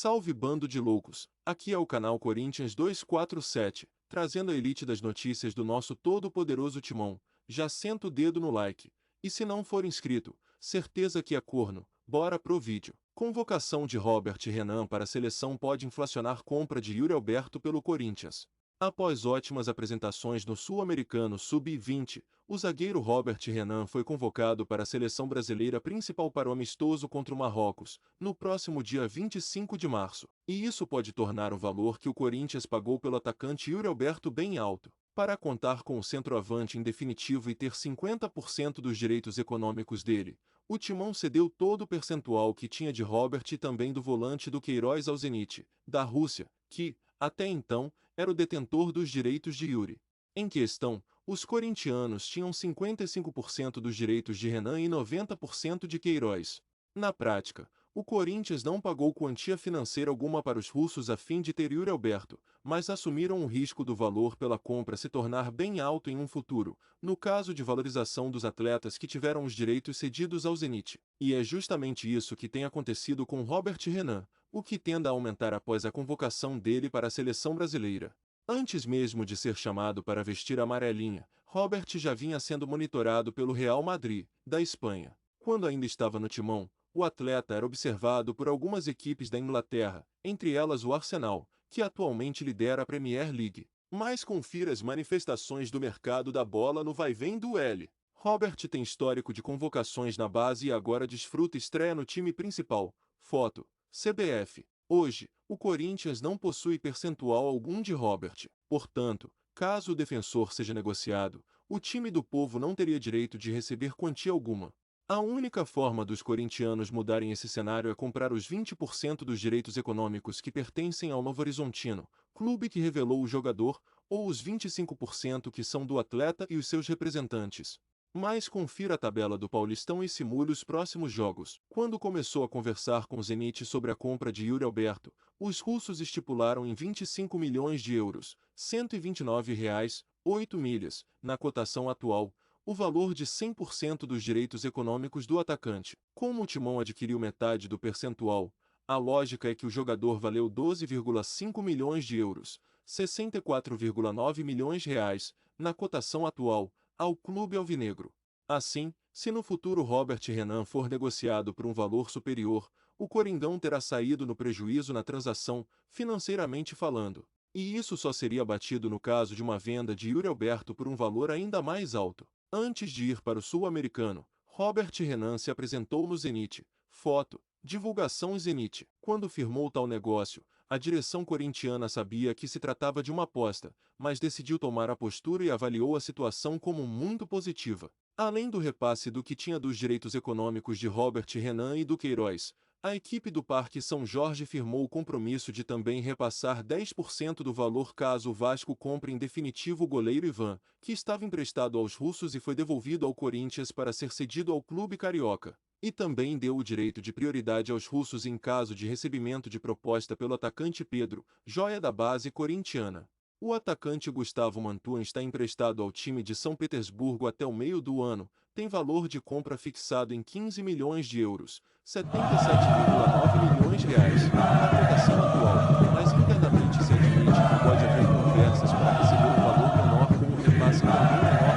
Salve bando de loucos, aqui é o canal Corinthians 247, trazendo a elite das notícias do nosso todo-poderoso timão. Já senta o dedo no like, e se não for inscrito, certeza que é corno, bora pro vídeo. Convocação de Robert Renan para a seleção pode inflacionar compra de Yuri Alberto pelo Corinthians. Após ótimas apresentações no Sul-Americano Sub-20, o zagueiro Robert Renan foi convocado para a seleção brasileira principal para o amistoso contra o Marrocos, no próximo dia 25 de março. E isso pode tornar o valor que o Corinthians pagou pelo atacante Yuri Alberto bem alto. Para contar com o centroavante em definitivo e ter 50% dos direitos econômicos dele, o Timão cedeu todo o percentual que tinha de Robert e também do volante do Queiroz ao Zenit, da Rússia, que, até então, era o detentor dos direitos de Yuri. Em questão, os corintianos tinham 55% dos direitos de Renan e 90% de Queiroz. Na prática, o Corinthians não pagou quantia financeira alguma para os russos a fim de ter Yuri Alberto, mas assumiram o risco do valor pela compra se tornar bem alto em um futuro, no caso de valorização dos atletas que tiveram os direitos cedidos ao Zenit. E é justamente isso que tem acontecido com Robert Renan, o que tende a aumentar após a convocação dele para a seleção brasileira. Antes mesmo de ser chamado para vestir a amarelinha, Robert já vinha sendo monitorado pelo Real Madrid, da Espanha. Quando ainda estava no timão, o atleta era observado por algumas equipes da Inglaterra, entre elas o Arsenal, que atualmente lidera a Premier League. Mas confira as manifestações do mercado da bola no vai-vem do L. Robert tem histórico de convocações na base e agora desfruta estreia no time principal. Foto: CBF. Hoje, o Corinthians não possui percentual algum de Robert. Portanto, caso o defensor seja negociado, o time do povo não teria direito de receber quantia alguma. A única forma dos corintianos mudarem esse cenário é comprar os 20% dos direitos econômicos que pertencem ao Novo Horizontino, clube que revelou o jogador, ou os 25% que são do atleta e os seus representantes. Mas confira a tabela do Paulistão e simule os próximos jogos. Quando começou a conversar com o Zenit sobre a compra de Yuri Alberto, os russos estipularam em 25 milhões de euros, R$ 129,08 milhas, na cotação atual, o valor de 100% dos direitos econômicos do atacante. Como o Timão adquiriu metade do percentual, a lógica é que o jogador valeu 12,5 milhões de euros, 64,9 milhões de reais, na cotação atual, ao clube alvinegro. Assim, se no futuro Robert Renan for negociado por um valor superior, o Coringão terá saído no prejuízo na transação, financeiramente falando. E isso só seria abatido no caso de uma venda de Yuri Alberto por um valor ainda mais alto. Antes de ir para o Sul-Americano, Robert Renan se apresentou no Zenit. Foto: divulgação Zenit. Quando firmou tal negócio, a direção corintiana sabia que se tratava de uma aposta, mas decidiu tomar a postura e avaliou a situação como muito positiva. Além do repasse do que tinha dos direitos econômicos de Robert Renan e do Queiroz, a equipe do Parque São Jorge firmou o compromisso de também repassar 10% do valor caso o Vasco compre em definitivo o goleiro Ivan, que estava emprestado aos russos e foi devolvido ao Corinthians para ser cedido ao clube carioca. E também deu o direito de prioridade aos russos em caso de recebimento de proposta pelo atacante Pedro, joia da base corintiana. O atacante Gustavo Mantuan está emprestado ao time de São Petersburgo até o meio do ano, tem valor de compra fixado em 15 milhões de euros, 77,9 milhões de reais, na cotação atual, mas internamente se admite que pode haver conversas para receber um valor menor com um repasse também menor